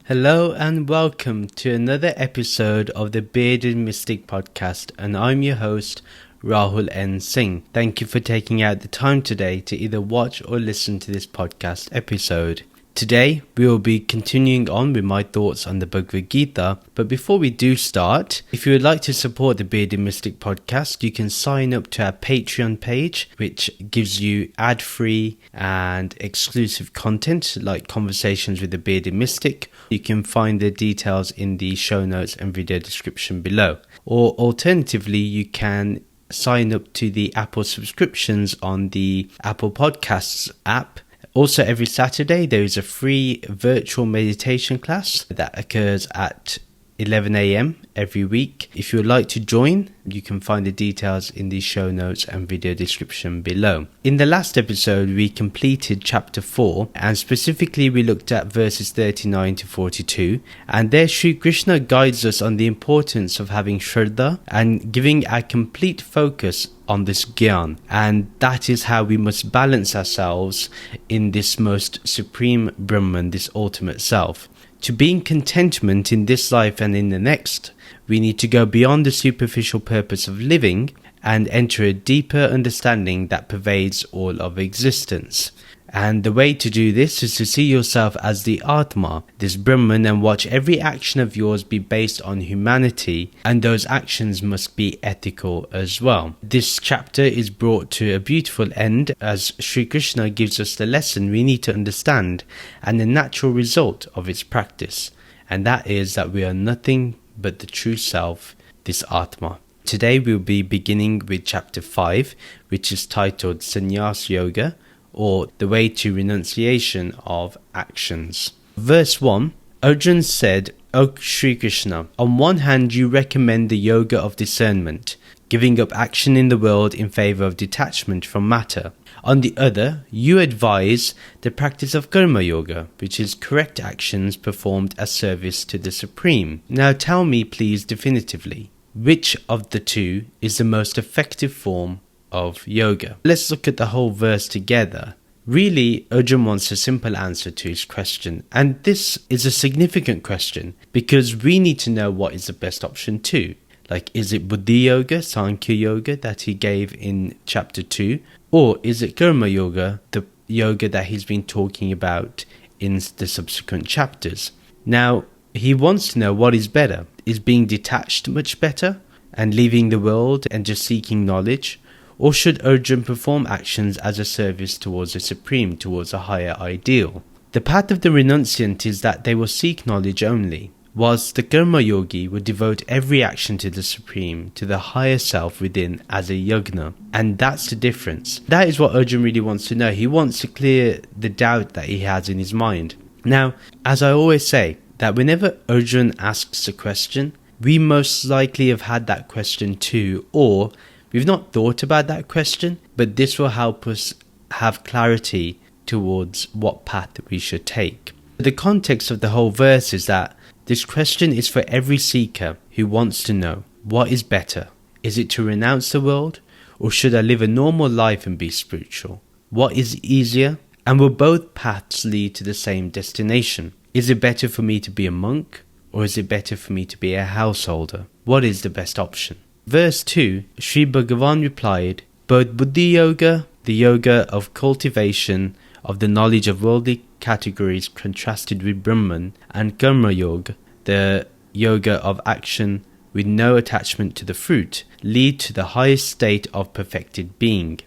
Hello and welcome to another episode of the Bearded Mystic podcast, and I'm your host Rahul N. Singh. Thank you for taking out the time today to either watch or listen to this podcast episode. Today we will be continuing on with my thoughts on the Bhagavad Gita, but before we do start, if you would like to support the Bearded Mystic podcast, you can sign up to our Patreon page, which gives you ad-free and exclusive content like conversations with the Bearded Mystic. You can find the details in the show notes and video description below. Or alternatively, you can sign up to the Apple subscriptions on the Apple Podcasts app. Also, every Saturday, there is a free virtual meditation class that occurs at 11 a.m. every week. If you would like to join, you can find the details in the show notes and video description below. In the last episode, we completed chapter 4, and specifically we looked at verses 39 to 42. And there Sri Krishna guides us on the importance of having Shraddha and giving a complete focus on this Gyana. And that is how we must balance ourselves in this most supreme Brahman, this ultimate self. To be in contentment in this life and in the next, we need to go beyond the superficial purpose of living and enter a deeper understanding that pervades all of existence. And the way to do this is to see yourself as the Atma, this Brahman, and watch every action of yours be based on humanity, and those actions must be ethical as well. This chapter is brought to a beautiful end as Sri Krishna gives us the lesson we need to understand and the natural result of its practice, and that is that we are nothing but the true self, this Atma. Today we'll be beginning with chapter 5, which is titled Sannyas Yoga, or the way to renunciation of actions. Verse 1, Arjuna said, O Sri Krishna, on one hand you recommend the yoga of discernment, giving up action in the world in favour of detachment from matter. On the other, you advise the practice of karma yoga, which is correct actions performed as service to the Supreme. Now tell me please definitively, which of the two is the most effective form of yoga? Let's look at the whole verse together. Really, Arjuna wants a simple answer to his question, and this is a significant question because we need to know what is the best option too. Like, is it Buddhi Yoga, Sankhya Yoga that he gave in chapter 2, or is it Karma Yoga, the yoga that he's been talking about in the subsequent chapters? Now, he wants to know what is better. Is being detached much better and leaving the world and just seeking knowledge? Or should Arjuna perform actions as a service towards the Supreme, towards a higher ideal? The path of the renunciant is that they will seek knowledge only, whilst the Karma Yogi will devote every action to the Supreme, to the higher self within as a yajna. And that's the difference. That is what Arjuna really wants to know. He wants to clear the doubt that he has in his mind. Now, as I always say, that whenever Arjuna asks a question, we most likely have had that question too, or we've not thought about that question, but this will help us have clarity towards what path we should take. The context of the whole verse is that this question is for every seeker who wants to know, what is better? Is it to renounce the world, or should I live a normal life and be spiritual? What is easier? And will both paths lead to the same destination? Is it better for me to be a monk, or is it better for me to be a householder? What is the best option? Verse 2, Sri Bhagavan replied, both Buddhi Yoga, the yoga of cultivation of the knowledge of worldly categories contrasted with Brahman, and Karma Yoga, the yoga of action with no attachment to the fruit, lead to the highest state of perfected being.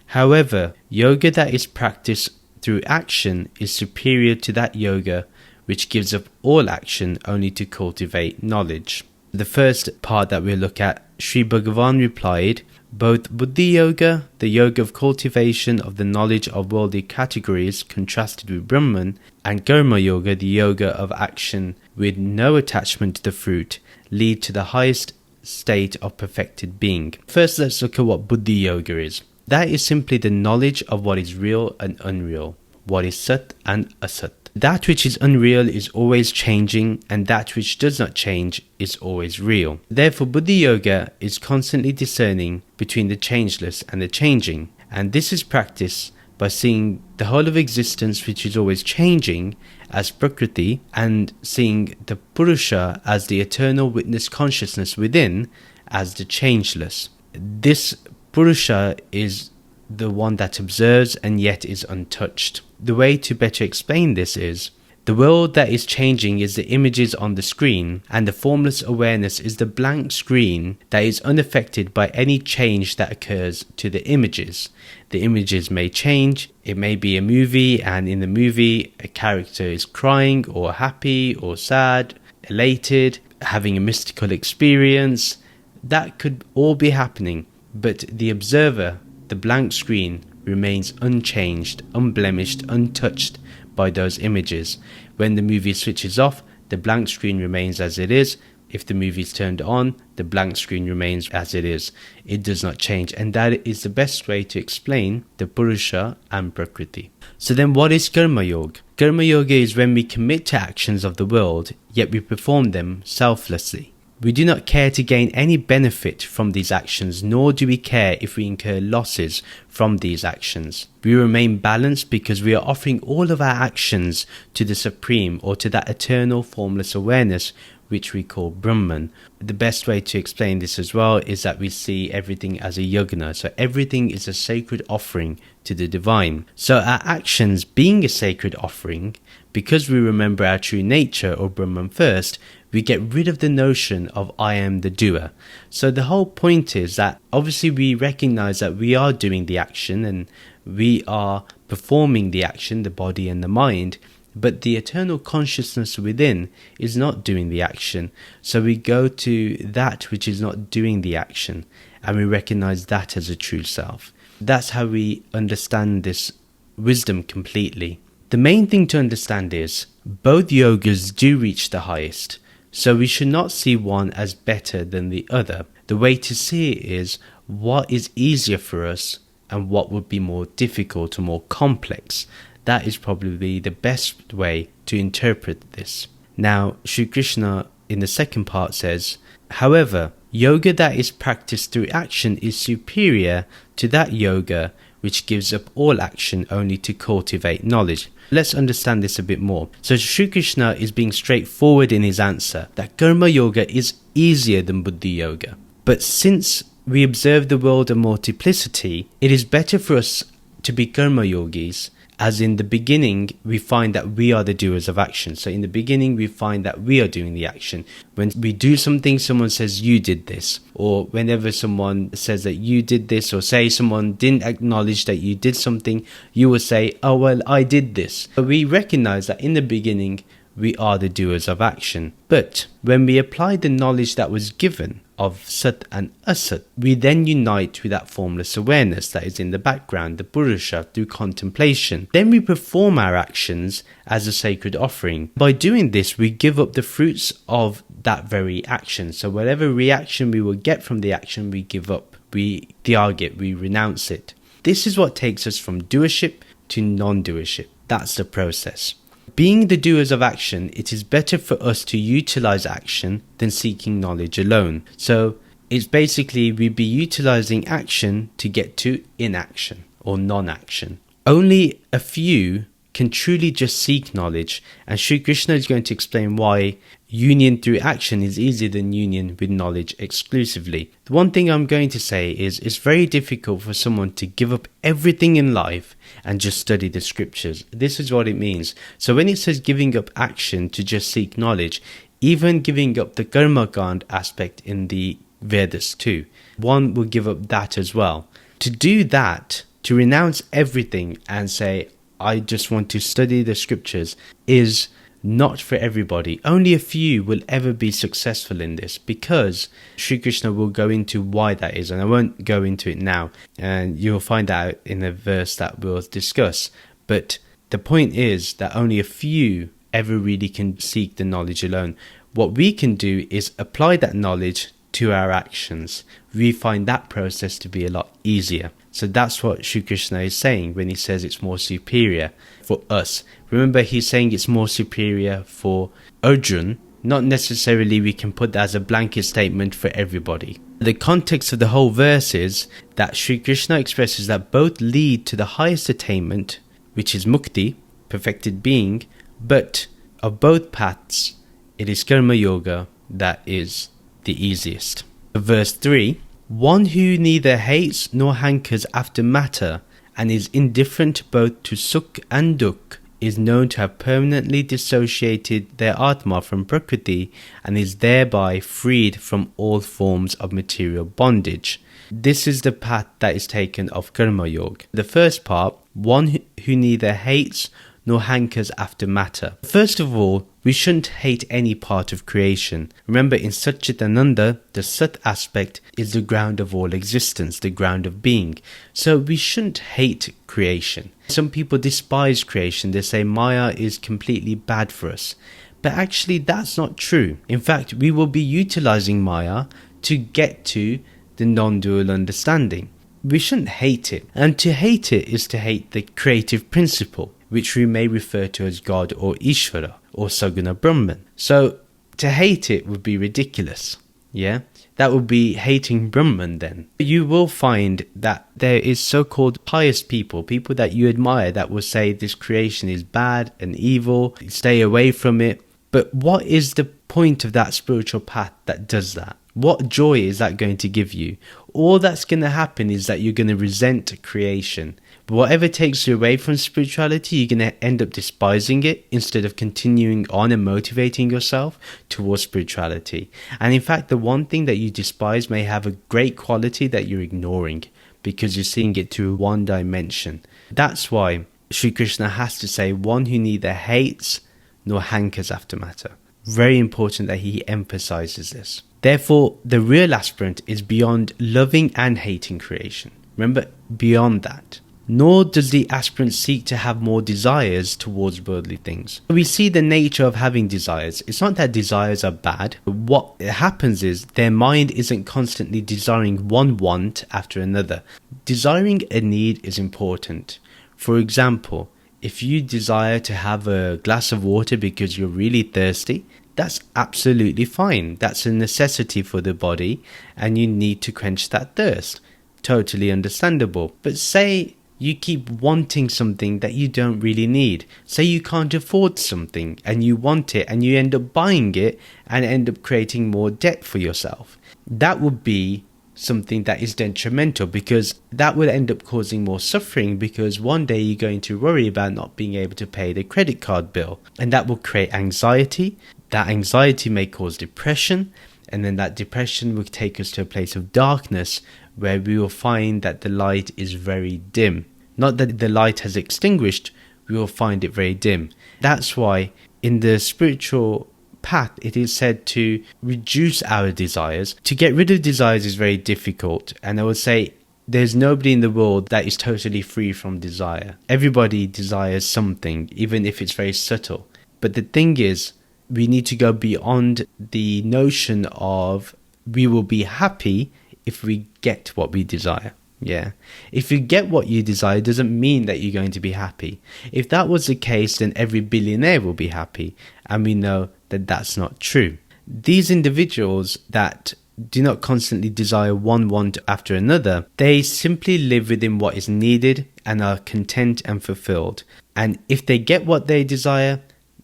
However, yoga that is practiced through action is superior to that yoga which gives up all action only to cultivate knowledge. The first part that we'll look at, Sri Bhagavan replied, both Buddhi Yoga, the yoga of cultivation of the knowledge of worldly categories contrasted with Brahman, and Karma Yoga, the yoga of action with no attachment to the fruit, lead to the highest state of perfected being. First, let's look at what Buddhi Yoga is. That is simply the knowledge of what is real and unreal, what is Sat and Asat. That which is unreal is always changing, and that which does not change is always real. Therefore, Buddhi Yoga is constantly discerning between the changeless and the changing, and this is practiced by seeing the whole of existence, which is always changing, as Prakriti, and seeing the Purusha as the eternal witness consciousness within as the changeless. This Purusha is the one that observes and yet is untouched. The way to better explain this is, the world that is changing is the images on the screen, and the formless awareness is the blank screen that is unaffected by any change that occurs to the images. The images may change. It may be a movie, and in the movie a character is crying or happy or sad, elated, having a mystical experience. That could all be happening, but the observer, the blank screen, remains unchanged, unblemished, untouched by those images. When the movie switches off, the blank screen remains as it is. If the movie is turned on, the blank screen remains as it is. It does not change, and that is the best way to explain the Purusha and Prakriti. So then what is Karma Yoga? Karma Yoga is when we commit to actions of the world, yet we perform them selflessly. We do not care to gain any benefit from these actions, nor do we care if we incur losses from these actions. We remain balanced because we are offering all of our actions to the Supreme, or to that eternal formless awareness which we call Brahman. The best way to explain this as well is that we see everything as a yagna. So everything is a sacred offering to the divine. So our actions being a sacred offering, because we remember our true nature or Brahman first, we get rid of the notion of I am the doer. So the whole point is that obviously we recognize that we are doing the action and we are performing the action, the body and the mind, but the eternal consciousness within is not doing the action. So we go to that which is not doing the action, and we recognize that as a true self. That's how we understand this wisdom completely. The main thing to understand is both yogas do reach the highest. So we should not see one as better than the other. The way to see it is what is easier for us and what would be more difficult or more complex. That is probably the best way to interpret this. Now, Sri Krishna in the second part says, however, yoga that is practiced through action is superior to that yoga which gives up all action only to cultivate knowledge. Let's understand this a bit more. So Sri Krishna is being straightforward in his answer that Karma Yoga is easier than Buddhi Yoga. But since we observe the world of multiplicity, it is better for us to be Karma Yogis, as in the beginning we find that we are the doers of action. So in the beginning we find that we are doing the action. When we do something, someone says you did this, or whenever someone says that you did this, or say someone didn't acknowledge that you did something, you will say, oh well, I did this. So we recognize that in the beginning we are the doers of action. But when we apply the knowledge that was given of Sat and Asat, we then unite with that formless awareness that is in the background, the Purusha, through contemplation. Then we perform our actions as a sacred offering. By doing this, we give up the fruits of that very action. So whatever reaction we will get from the action, we give up. We tyag it, we renounce it. This is what takes us from doership to non-doership. That's the process. Being the doers of action, it is better for us to utilize action than seeking knowledge alone. So it's basically we'd be utilizing action to get to inaction or non-action. Only a few can truly just seek knowledge, and Sri Krishna is going to explain why union through action is easier than union with knowledge exclusively. The one thing I'm going to say is it's very difficult for someone to give up everything in life and just study the scriptures. This is what it means. So when it says giving up action to just seek knowledge, even giving up the karma kand aspect in the Vedas too, one will give up that as well. To do that, to renounce everything and say, I just want to study the scriptures, is not for everybody. Only a few will ever be successful in this, because Sri Krishna will go into why that is, and I won't go into it now, and you'll find out in a verse that we'll discuss. But the point is that only a few ever really can seek the knowledge alone. What we can do is apply that knowledge to our actions. We find that process to be a lot easier. So that's what Sri Krishna is saying when he says it's more superior for us. Remember, he's saying it's more superior for Arjuna Not necessarily we can put that as a blanket statement for everybody. The context of the whole verse is that Sri Krishna expresses that both lead to the highest attainment, which is mukti, perfected being, but of both paths, it is karma yoga that is the easiest. Verse 3, one who neither hates nor hankers after matter and is indifferent both to sukh and dukh is known to have permanently dissociated their Atma from Prakriti and is thereby freed from all forms of material bondage. This is the path that is taken of Karma Yoga. The first part, one who neither hates nor hankers after matter. First of all, we shouldn't hate any part of creation. Remember, in Satchitananda, the Sat aspect is the ground of all existence, the ground of being. So we shouldn't hate creation. Some people despise creation. They say Maya is completely bad for us. But actually, that's not true. In fact, we will be utilizing Maya to get to the non-dual understanding. We shouldn't hate it. And to hate it is to hate the creative principle, which we may refer to as God or Ishvara or Saguna Brahman. So to hate it would be ridiculous. Yeah, that would be hating Brahman then. You will find that there is so-called pious people that you admire that will say this creation is bad and evil, stay away from it. But what is the point of that spiritual path that does that? What joy is that going to give you? All that's going to happen is that you're going to resent creation. But whatever takes you away from spirituality, you're going to end up despising it instead of continuing on and motivating yourself towards spirituality. And in fact, the one thing that you despise may have a great quality that you're ignoring because you're seeing it through one dimension. That's why Sri Krishna has to say, one who neither hates nor hankers after matter. Very important that he emphasizes this. Therefore, the real aspirant is beyond loving and hating creation. Remember, beyond that. Nor does the aspirant seek to have more desires towards worldly things. We see the nature of having desires. It's not that desires are bad. What happens is their mind isn't constantly desiring one want after another. Desiring a need is important. For example, if you desire to have a glass of water because you're really thirsty, that's absolutely fine. That's a necessity for the body and you need to quench that thirst. Totally understandable. But say you keep wanting something that you don't really need. Say you can't afford something and you want it and you end up buying it and end up creating more debt for yourself. That would be something that is detrimental because that will end up causing more suffering because one day you're going to worry about not being able to pay the credit card bill and that will create anxiety. That anxiety may cause depression and then that depression will take us to a place of darkness where we will find that the light is very dim. Not that the light has extinguished, we will find it very dim. That's why in the spiritual path it is said to reduce our desires. To get rid of desires is very difficult, and I would say there's nobody in the world that is totally free from desire. Everybody desires something, even if it's very subtle. But the thing is, we need to go beyond the notion of we will be happy if we get what we desire. Yeah. If you get what you desire, doesn't mean that you're going to be happy. If that was the case, then every billionaire will be happy. And we know that that's not true. These individuals that do not constantly desire one want after another, they simply live within what is needed and are content and fulfilled. And if they get what they desire,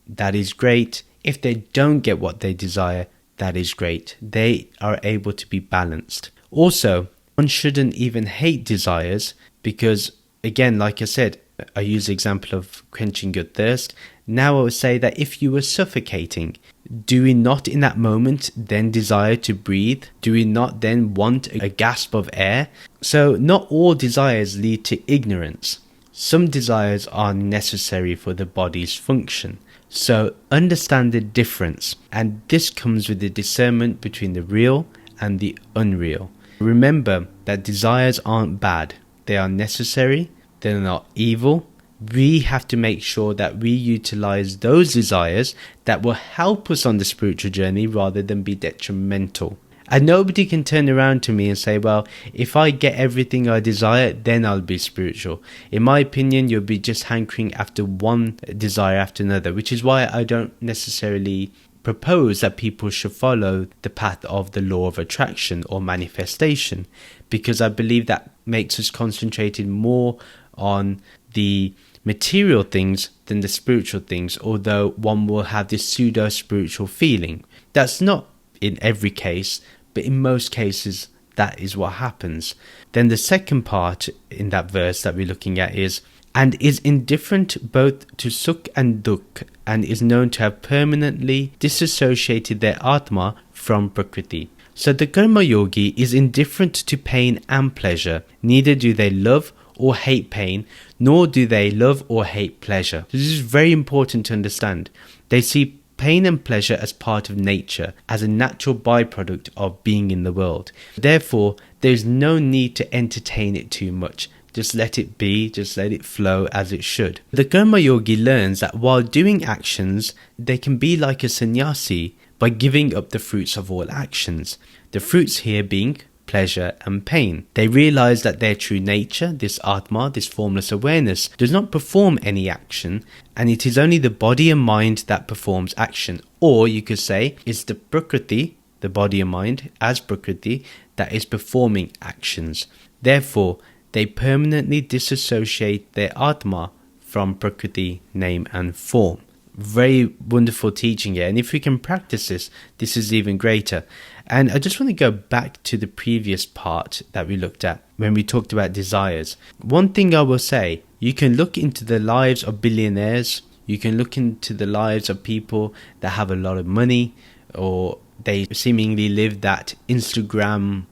that is great. If they don't get what they desire, that is great. They are able to be balanced. Also, one shouldn't even hate desires because, again, like I said, I use the example of quenching your thirst. Now I would say that if you were suffocating, do we not in that moment then desire to breathe? Do we not then want a gasp of air? So not all desires lead to ignorance. Some desires are necessary for the body's function. So understand the difference. And this comes with the discernment between the real and the unreal. Remember that desires aren't bad. They are necessary. They're not evil. We have to make sure that we utilize those desires that will help us on the spiritual journey rather than be detrimental. And nobody can turn around to me and say, well, if I get everything I desire, then I'll be spiritual. In my opinion, you'll be just hankering after one desire after another, which is why I don't necessarily propose that people should follow the path of the law of attraction or manifestation, because I believe that makes us concentrated more on the material things than the spiritual things, although one will have this pseudo-spiritual feeling. That's not in every case, but in most cases that is what happens. Then the second part in that verse that we're looking at is, and is indifferent both to sukh and dukh, and is known to have permanently disassociated their Atma from Prakriti. So the Karma Yogi is indifferent to pain and pleasure. Neither do they love or hate pain, nor do they love or hate pleasure. This is very important to understand. They see pain and pleasure as part of nature, as a natural byproduct of being in the world. Therefore, there is no need to entertain it too much. Just let it be, just let it flow as it should. The Karma Yogi learns that while doing actions, they can be like a sannyasi by giving up the fruits of all actions. The fruits here being pleasure and pain. They realize that their true nature, this Atma, this formless awareness, does not perform any action, and it is only the body and mind that performs action. Or you could say, it's the Prakriti, the body and mind, as Prakriti, that is performing actions. Therefore, they permanently disassociate their Atma from Prakriti, name and form. Very wonderful teaching here, and if we can practice this, this is even greater. And I just want to go back to the previous part that we looked at when we talked about desires. One thing I will say, you can look into the lives of billionaires, you can look into the lives of people that have a lot of money, or they seemingly live that Instagram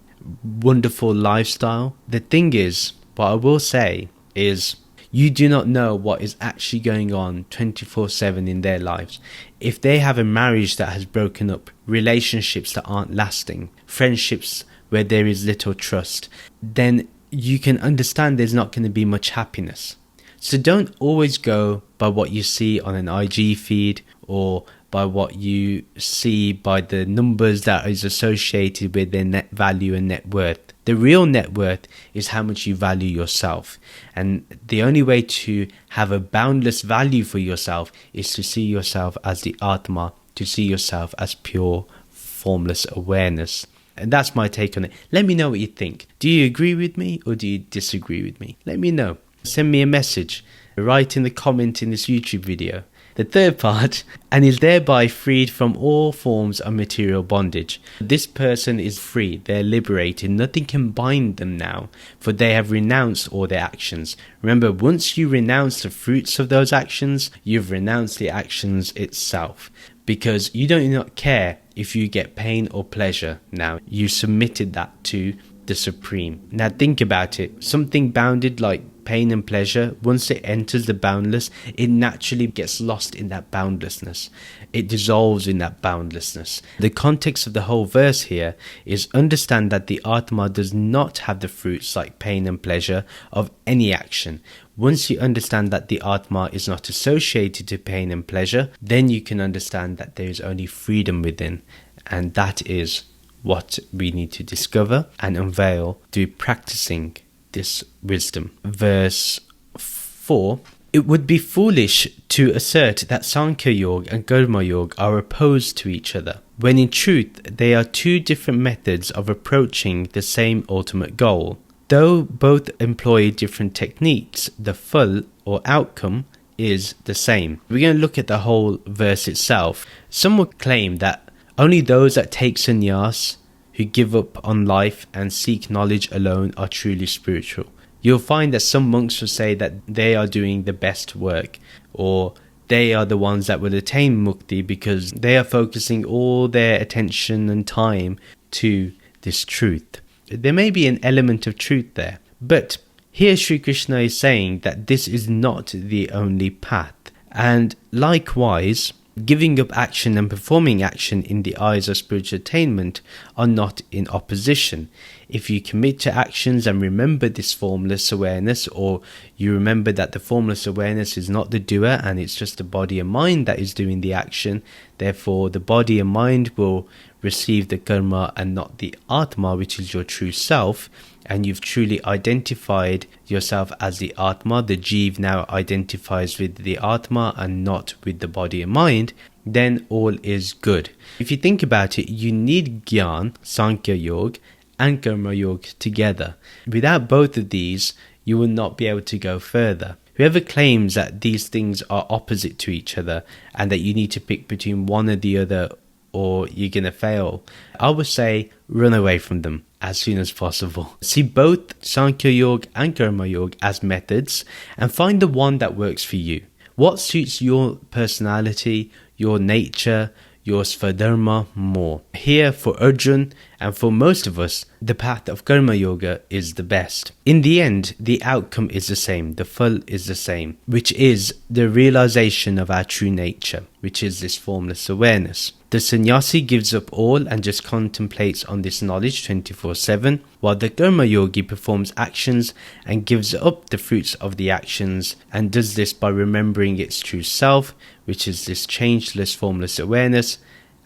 wonderful lifestyle. The thing is, what I will say is, you do not know what is actually going on 24/7 in their lives. If they have a marriage that has broken up, relationships that aren't lasting, friendships where there is little trust, then you can understand there's not going to be much happiness. So don't always go by what you see on an IG feed, or by what you see by the numbers that is associated with their net value and net worth. The real net worth is how much you value yourself. And the only way to have a boundless value for yourself is to see yourself as the Atma, to see yourself as pure, formless awareness. And that's my take on it. Let me know what you think. Do you agree with me or do you disagree with me? Let me know. Send me a message. Write in the comment in this YouTube video. The third part, and is thereby freed from all forms of material bondage. This person is free, they're liberated, nothing can bind them now, for they have renounced all their actions. Remember, once you renounce the fruits of those actions, you've renounced the actions itself, because you do not care if you get pain or pleasure now. You submitted that to the Supreme. Now think about it, something bounded like pain and pleasure, once it enters the boundless, it naturally gets lost in that boundlessness. It dissolves in that boundlessness. The context of the whole verse here is understand that the Atma does not have the fruits like pain and pleasure of any action. Once you understand that the Atma is not associated to pain and pleasure, then you can understand that there is only freedom within, and that is what we need to discover and unveil through practicing this wisdom. Verse 4, it would be foolish to assert that Sankhya Yoga and Karma Yoga are opposed to each other, when in truth they are two different methods of approaching the same ultimate goal. Though both employ different techniques, the phal or outcome is the same. We're going to look at the whole verse itself. Some would claim that only those that take sannyas, who give up on life and seek knowledge alone, are truly spiritual. You'll find that some monks will say that they are doing the best work, or they are the ones that will attain mukti because they are focusing all their attention and time to this truth. There may be an element of truth there, but here Sri Krishna is saying that this is not the only path. And likewise, giving up action and performing action in the eyes of spiritual attainment are not in opposition. if you commit to actions and remember this formless awareness, or you remember that the formless awareness is not the doer and it's just the body and mind that is doing the action, therefore the body and mind will receive the karma and not the Atma, which is your true self, and you've truly identified yourself as the Atma, the Jeev now identifies with the Atma and not with the body and mind, then all is good. If you think about it, you need Gyana, Sankhya Yoga, and Karma Yoga together. Without both of these, you will not be able to go further. Whoever claims that these things are opposite to each other and that you need to pick between one or the other or you're going to fail, I would say run away from them as soon as possible. See both Sankhya Yoga and Karma Yoga as methods and find the one that works for you. What suits your personality, your nature, your svadharma more. Here for Arjuna and for most of us, the path of Karma Yoga is the best. In the end, the outcome is the same, the phal is the same, which is the realization of our true nature, which is this formless awareness. The sannyasi gives up all and just contemplates on this knowledge 24/7, while the Karma Yogi performs actions and gives up the fruits of the actions and does this by remembering its true self, which is this changeless formless awareness,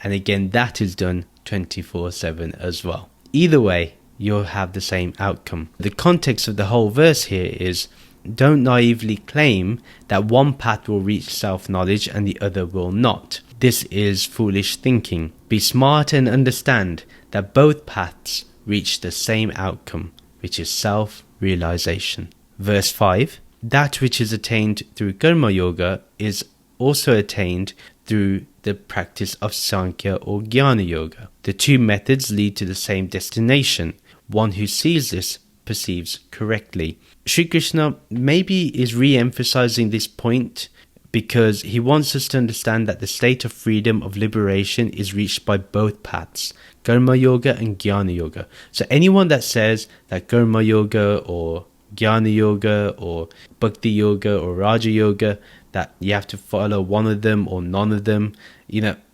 and again that is done 24/7 as well. Either way, you'll have the same outcome. The context of the whole verse here is, don't naively claim that one path will reach self-knowledge and the other will not. This is foolish thinking. Be smart and understand that both paths reach the same outcome, which is self-realization. Verse 5, that which is attained through Karma Yoga is also attained through the practice of Sankhya or Gyana Yoga. The two methods lead to the same destination. One who sees this perceives correctly. Sri Krishna maybe is re-emphasizing this point because he wants us to understand that the state of freedom, of liberation, is reached by both paths, Karma Yoga and Gyana Yoga. So anyone that says that Karma Yoga or Gyana Yoga or Bhakti Yoga or Raja Yoga, that you have to follow one of them or none of them,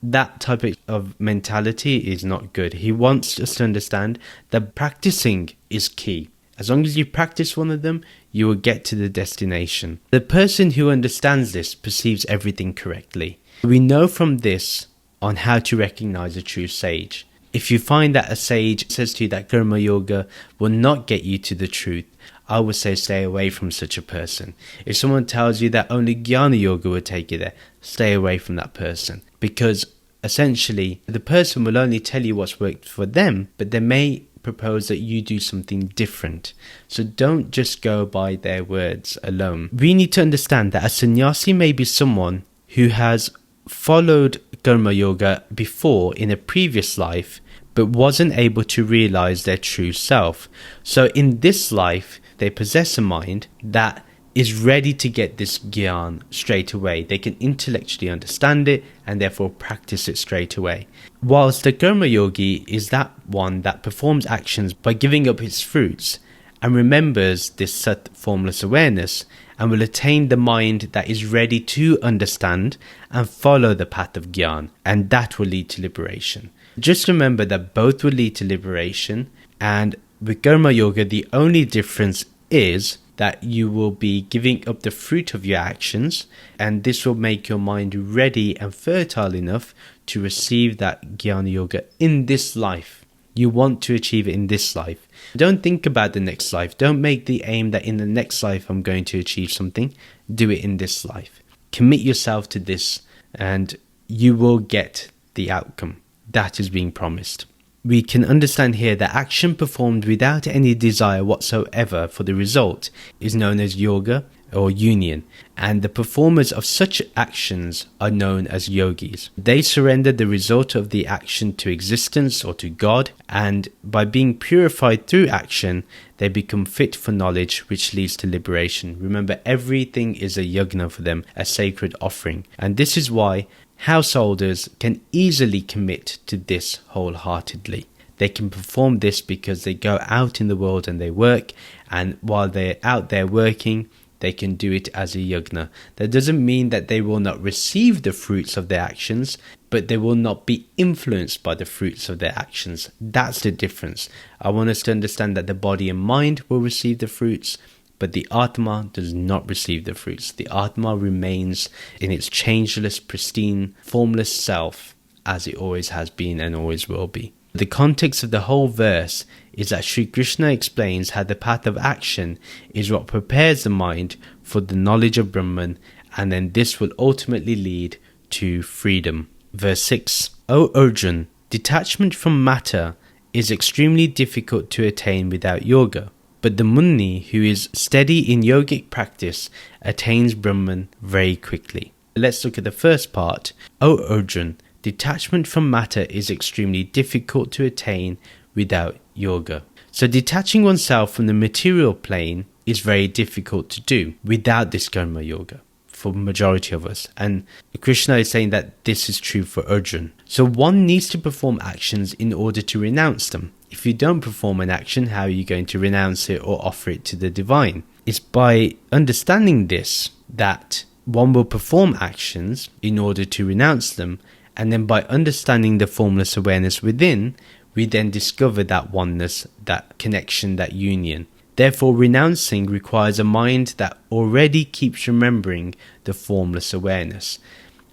that type of mentality is not good. He wants us to understand that practicing is key. As long as you practice one of them, you will get to the destination. The person who understands this perceives everything correctly. We know from this on how to recognize a true sage. If you find that a sage says to you that Karma Yoga will not get you to the truth, I would say stay away from such a person. If someone tells you that only Gyana Yoga will take you there, stay away from that person. Because essentially, the person will only tell you what's worked for them, but they may propose that you do something different. So don't just go by their words alone. We need to understand that a sannyasi may be someone who has followed Karma Yoga before in a previous life, but wasn't able to realize their true self. So in this life, they possess a mind that is ready to get this Gyana straight away. They can intellectually understand it and therefore practice it straight away. Whilst the Karma Yogi is that one that performs actions by giving up its fruits and remembers this Sat formless awareness and will attain the mind that is ready to understand and follow the path of Gyana, and that will lead to liberation. Just remember that both will lead to liberation, and with Karma Yoga the only difference is that you will be giving up the fruit of your actions, and this will make your mind ready and fertile enough to receive that Gyana Yoga in this life. You want to achieve it in this life. Don't think about the next life. Don't make the aim that in the next life I'm going to achieve something. Do it in this life. Commit yourself to this and you will get the outcome that is being promised. We can understand here that action performed without any desire whatsoever for the result is known as yoga or union, and the performers of such actions are known as yogis. They surrender the result of the action to existence or to God, and by being purified through action, they become fit for knowledge, which leads to liberation. Remember, everything is a yajna for them, a sacred offering, and this is why householders can easily commit to this wholeheartedly. They can perform this because they go out in the world and they work, and while they're out there working, they can do it as a yajna. That doesn't mean that they will not receive the fruits of their actions, but they will not be influenced by the fruits of their actions. That's the difference. I want us to understand that the body and mind will receive the fruits, but the Atma does not receive the fruits. The Atma remains in its changeless, pristine, formless self, as it always has been and always will be. The context of the whole verse is that Sri Krishna explains how the path of action is what prepares the mind for the knowledge of Brahman, and then this will ultimately lead to freedom. Verse 6. O Arjuna, detachment from matter is extremely difficult to attain without yoga. But the Muni who is steady in yogic practice attains Brahman very quickly. Let's look at the first part. O Arjuna, detachment from matter is extremely difficult to attain without yoga. So detaching oneself from the material plane is very difficult to do without this karma yoga for majority of us. And Krishna is saying that this is true for Arjuna. So one needs to perform actions in order to renounce them. If you don't perform an action, how are you going to renounce it or offer it to the divine? It's by understanding this that one will perform actions in order to renounce them, and then by understanding the formless awareness within, we then discover that oneness, that connection, that union. Therefore, renouncing requires a mind that already keeps remembering the formless awareness.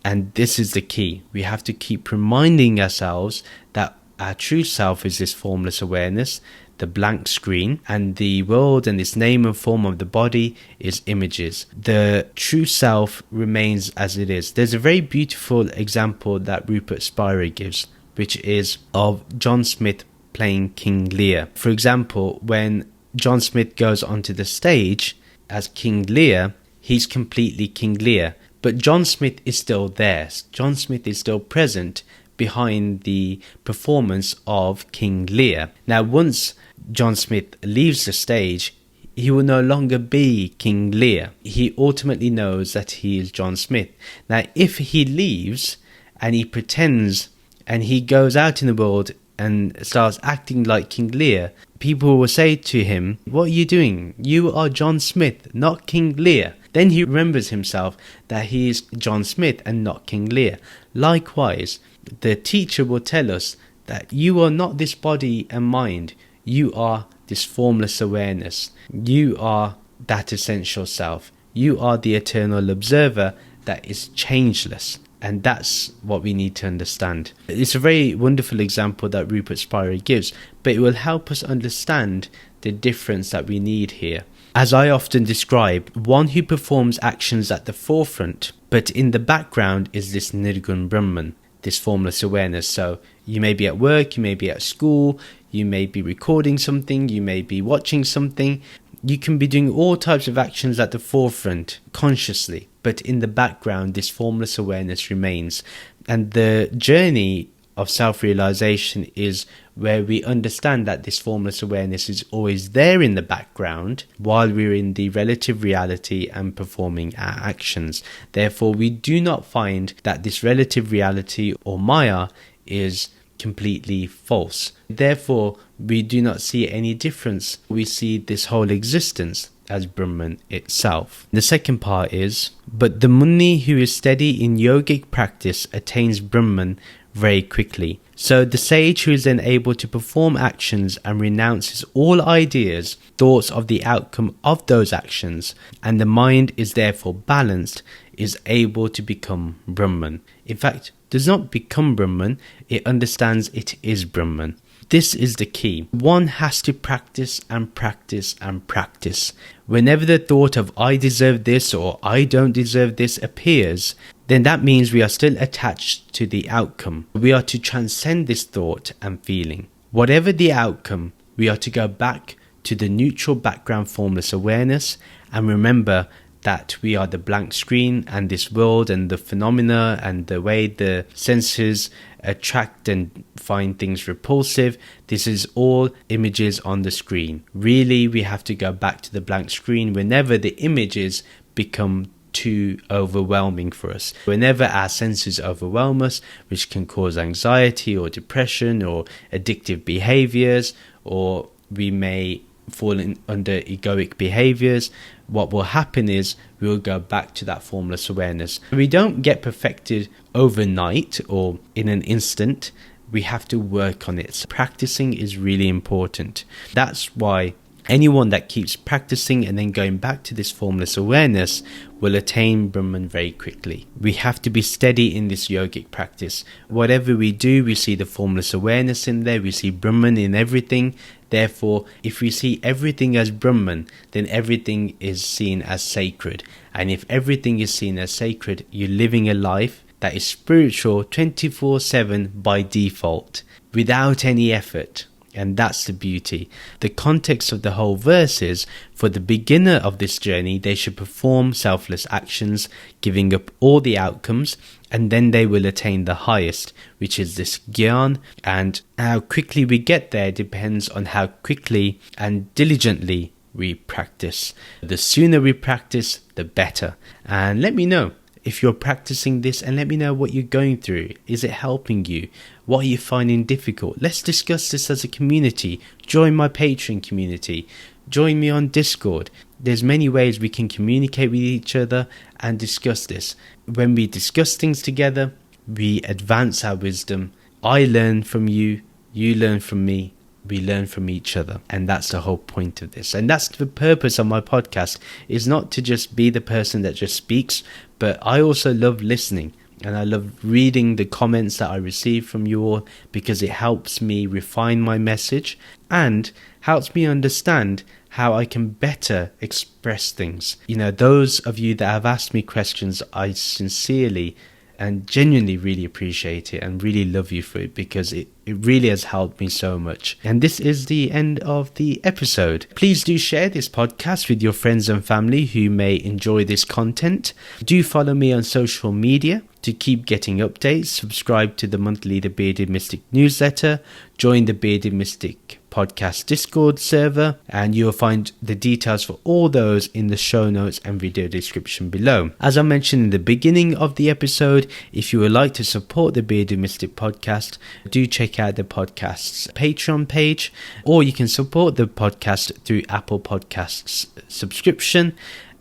And this is the key. We have to keep reminding ourselves that our true self is this formless awareness, the blank screen, and the world and this name and form of the body is images. The true self remains as it is. There's a very beautiful example that Rupert Spira gives, which is of John Smith playing King Lear. For example, when John Smith goes onto the stage as King Lear, he's completely King Lear, but John Smith is still there. John Smith is still present behind the performance of King Lear. Now, once John Smith leaves the stage, he will no longer be King Lear. He ultimately knows that he is John Smith. Now, if he leaves and he pretends and he goes out in the world and starts acting like King Lear, people will say to him, "What are you doing? You are John Smith, not King Lear." Then he remembers himself that he is John Smith and not King Lear. Likewise, the teacher will tell us that you are not this body and mind. You are this formless awareness. You are that essential self. You are the eternal observer that is changeless. And that's what we need to understand. It's a very wonderful example that Rupert Spira gives, but it will help us understand the difference that we need here. As I often describe, one who performs actions at the forefront, but in the background is this Nirgun Brahman, this formless awareness. So you may be at work, you may be at school, you may be recording something, you may be watching something. You can be doing all types of actions at the forefront consciously, but in the background this formless awareness remains. And the journey of self-realization is where we understand that this formless awareness is always there in the background while we're in the relative reality and performing our actions. Therefore, we do not find that this relative reality or Maya is completely false. Therefore, we do not see any difference. We see this whole existence as Brahman itself. The second part is, but the Muni who is steady in yogic practice attains Brahman very quickly. So the sage who is then able to perform actions and renounces all ideas, thoughts of the outcome of those actions, and the mind is therefore balanced, is able to become Brahman. In fact, does not become Brahman, it understands it is Brahman. This is the key. One has to practice and practice and practice. Whenever the thought of I deserve this or I don't deserve this appears, then that means we are still attached to the outcome. We are to transcend this thought and feeling. Whatever the outcome, we are to go back to the neutral background formless awareness and remember that we are the blank screen, and this world and the phenomena and the way the senses attract and find things repulsive, this is all images on the screen. Really, we have to go back to the blank screen whenever the images become too overwhelming for us. Whenever our senses overwhelm us, which can cause anxiety or depression or addictive behaviors, or we may falling under egoic behaviors, what will happen is we will go back to that formless awareness. We don't get perfected overnight or in an instant. We have to work on it. So practicing is really important. That's why anyone that keeps practicing and then going back to this formless awareness will attain Brahman very quickly. We have to be steady in this yogic practice. Whatever we do, we see the formless awareness in there. We see Brahman in everything. Therefore, if we see everything as Brahman, then everything is seen as sacred. And if everything is seen as sacred, you're living a life that is spiritual 24/7 by default, without any effort. And that's the beauty. The context of the whole verse is, for the beginner of this journey, they should perform selfless actions, giving up all the outcomes, and then they will attain the highest, which is this Gyana. And how quickly we get there depends on how quickly and diligently we practice. The sooner we practice, the better. And let me know if you're practicing this, and let me know what you're going through. Is it helping you? What are you finding difficult? Let's discuss this as a community. Join my Patreon community. Join me on Discord. There's many ways we can communicate with each other and discuss this. When we discuss things together, we advance our wisdom. I learn from you, you learn from me. We learn from each other, and that's the whole point of this. And that's the purpose of my podcast, is not to just be the person that just speaks, but I also love listening, and I love reading the comments that I receive from you all, because it helps me refine my message and helps me understand how I can better express things. You know, those of you that have asked me questions, I sincerely and genuinely really appreciate it and really love you for it, because it really has helped me so much. And this is the end of the episode. Please do share this podcast with your friends and family who may enjoy this content. Do follow me on social media to keep getting updates. Subscribe to the monthly The Bearded Mystic newsletter. Join the Bearded Mystic podcast Discord server, and you'll find the details for all those in the show notes and video description below. As I mentioned in the beginning of the episode, if you would like to support the Bearded Mystic podcast, do check out the podcast's Patreon page, or you can support the podcast through Apple Podcasts subscription,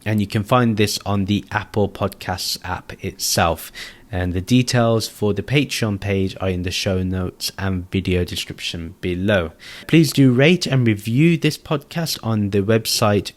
and you can find this on the Apple Podcasts app itself. And the details for the Patreon page are in the show notes and video description below. Please do rate and review this podcast on the website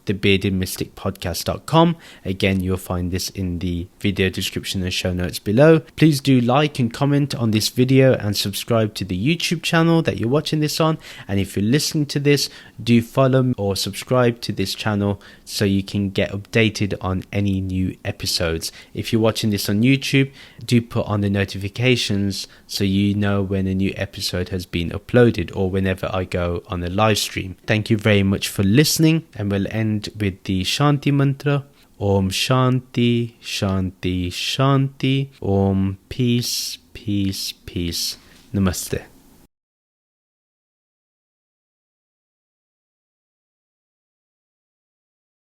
thebeardedmysticpodcast.com. Again, you'll find this in the video description and show notes below. Please do like and comment on this video and subscribe to the YouTube channel that you're watching this on. And if you're listening to this, do follow or subscribe to this channel so you can get updated on any new episodes. If you're watching this on YouTube, do put on the notifications so you know when a new episode has been uploaded or whenever I go on a live stream. Thank you very much for listening, and we'll end with the Shanti mantra. Om Shanti, Shanti, Shanti. Om Peace, Peace, Peace. Namaste.